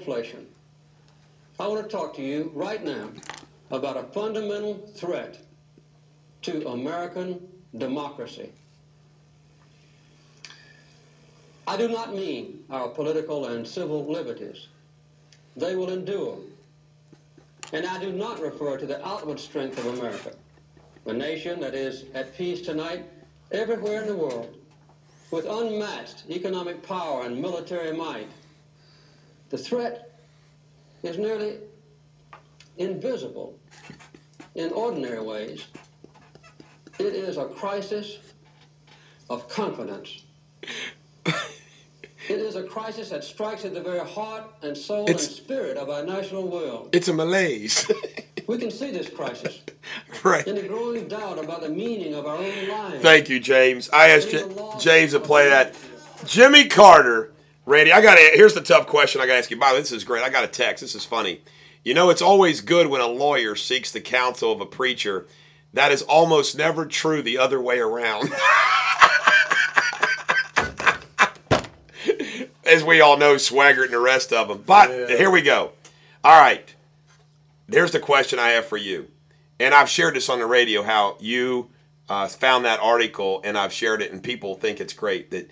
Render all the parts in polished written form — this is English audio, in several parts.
inflation. I want to talk to you right now about a fundamental threat to American democracy. I do not mean our political and civil liberties. They will endure. And I do not refer to the outward strength of America, a nation that is at peace tonight everywhere in the world, with unmatched economic power and military might. The threat is nearly invisible in ordinary ways. It is a crisis of confidence. It is a crisis that strikes at the very heart and soul and spirit of our national will. It's a malaise. We can see this crisis right. in the growing doubt about the meaning of our own lives. Thank you, James. I asked James to play that. Jimmy Carter, Randy, here's the tough question I got to ask you. By the way, this is great. I got a text. This is funny. You know, it's always good when a lawyer seeks the counsel of a preacher. That is almost never true the other way around. As we all know, Swaggart and the rest of them. But Here we go. All right. Here's the question I have for you. And I've shared this on the radio, how you found that article, and I've shared it, and people think it's great. That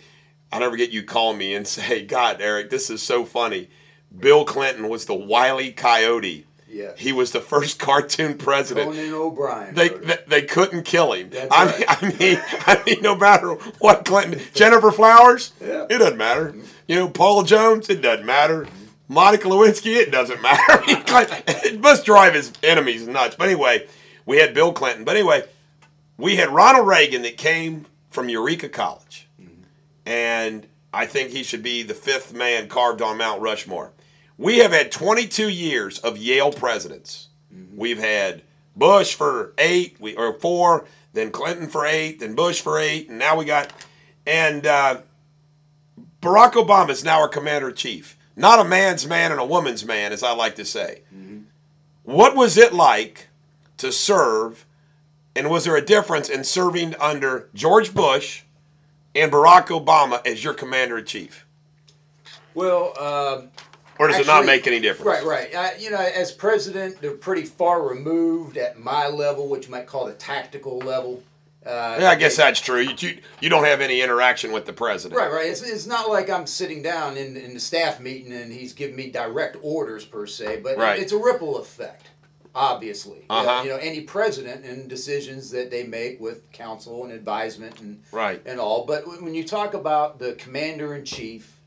I'll never get you call me and say, God, Eric, this is so funny. Bill Clinton was the Wile E. Coyote. Yes. He was the first cartoon president. Conan O'Brien. They couldn't kill him. That's right. I mean, no matter what Clinton, Jennifer Flowers, yeah. It doesn't matter. You know, Paul Jones, it doesn't matter. Monica Lewinsky, it doesn't matter. It must drive his enemies nuts. But anyway, we had Bill Clinton. But anyway, we had Ronald Reagan that came from Eureka College. And I think he should be the fifth man carved on Mount Rushmore. We have had 22 years of Yale presidents. We've had Bush for 8, or 4, then Clinton for 8, then Bush for 8, and now we got... And Barack Obama is now our commander-in-chief. Not a man's man and a woman's man, as I like to say. What was it like to serve, and was there a difference in serving under George Bush and Barack Obama as your commander-in-chief? Well, or does it not make any difference? Right. You know, as president, they're pretty far removed at my level, which you might call the tactical level. Yeah, I guess that's true. You don't have any interaction with the president. Right. It's not like I'm sitting down in the staff meeting and he's giving me direct orders per se, but it's a ripple effect, obviously. You know, any president and decisions that they make with counsel and advisement and all. But when you talk about the commander-in-chief,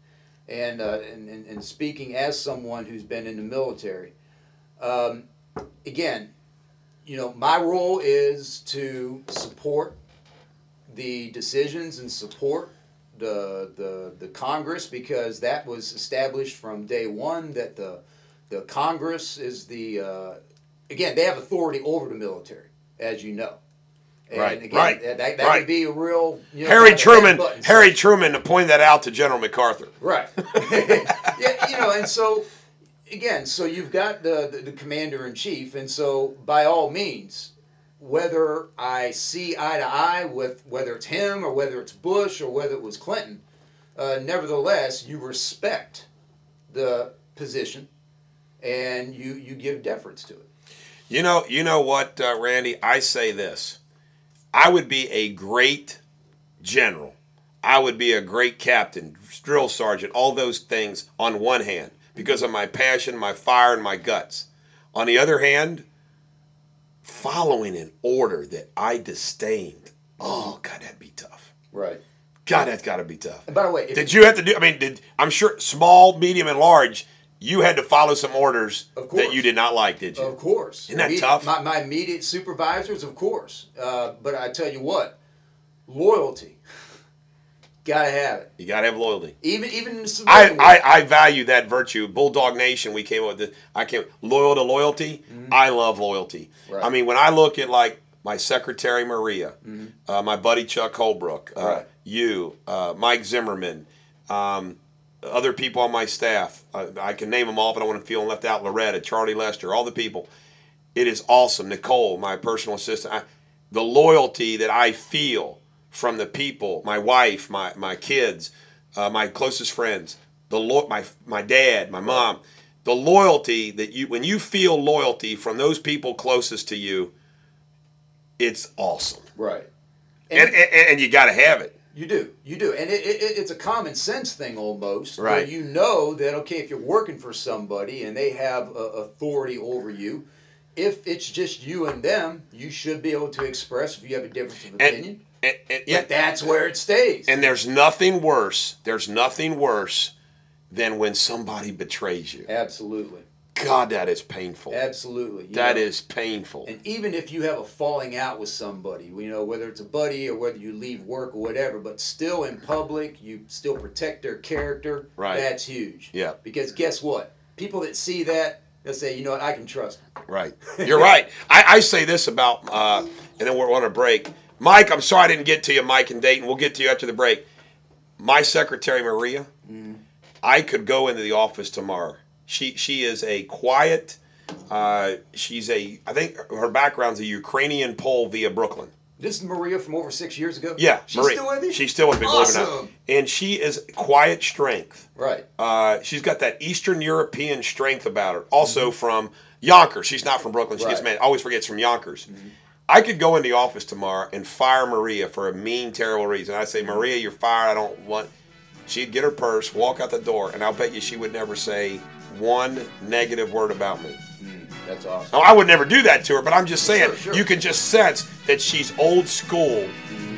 and speaking as someone who's been in the military, again, you know, my role is to support the decisions and support the Congress, because that was established from day one, that the Congress is the again, they have authority over the military, as you know. And again, that could be a real... You know, Harry Truman pointed that out to General MacArthur. Right. Yeah, you know, and so, again, so you've got the commander-in-chief, and so, by all means, whether I see eye to eye with whether it's him or whether it's Bush or whether it was Clinton, nevertheless, you respect the position and you give deference to it. You know what, Randy? I say this. I would be a great general. I would be a great captain, drill sergeant, all those things on one hand, because of my passion, my fire, and my guts. On the other hand, following an order that I disdained, oh, God, that'd be tough. Right. God, that's got to be tough. And by the way, did you have to do, I'm sure small, medium, and large, you had to follow some orders that you did not like, did you? Of course. Isn't that tough? My immediate supervisors, of course. But I tell you what, loyalty, gotta have it. You gotta have loyalty. Even in the civilian I value that virtue. Bulldog Nation, we came up with this. Loyal to loyalty. I love loyalty. Right. I mean, when I look at like my secretary Maria, my buddy Chuck Holbrook, you, Mike Zimmerman, other people on my staff, I can name them all if I don't want to feel left out. Loretta, Charlie Lester, all the people. It is awesome. Nicole, my personal assistant. The loyalty that I feel from the people, my wife, my kids, my closest friends, my dad, my mom. the loyalty that when you feel loyalty from those people closest to you, it's awesome. Right. And you got to have it. You do, and it's a common sense thing almost. Right. Where you know that, okay, if you're working for somebody and they have authority over you, if it's just you and them, you should be able to express if you have a difference of opinion. Yeah, but that's where it stays. And there's nothing worse. There's nothing worse than when somebody betrays you. Absolutely. God, that is painful. Absolutely. That is painful. And even if you have a falling out with somebody, whether it's a buddy or whether you leave work or whatever, but still in public, you still protect their character. Right. That's huge. Yeah. Because guess what? People that see that, they'll say, you know what, I can trust them. Right. You're right. I say this about, and then we're on a break. Mike, I'm sorry I didn't get to you, Mike and Dayton. We'll get to you after the break. My secretary, Maria, I could go into the office tomorrow. She is a quiet, I think her background's a Ukrainian Pole via Brooklyn. This is Maria from over 6 years ago? Yeah. She's Maria. Still with you? She's still with me. Awesome. And she is quiet strength. Right. She's got that Eastern European strength about her. Also from Yonkers. She's not from Brooklyn. She gets mad. Always forgets from Yonkers. I could go in the office tomorrow and fire Maria for a mean, terrible reason. I'd say, Maria, you're fired. I don't want... She'd get her purse, walk out the door, and I'll bet you she would never say one negative word about me. That's awesome. Now, I would never do that to her, but I'm just saying, Sure. you can just sense that she's old school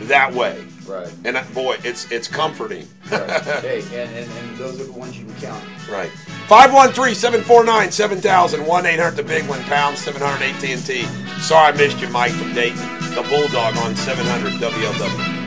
that way. Right. And boy, it's comforting. Right. Hey, and those are the ones you can count. Right. 513-749-7000, 1-800-THE-BIG-1, pound 700 AT&T. Sorry I missed you, Mike from Dayton. The Bulldog on 700 WLW.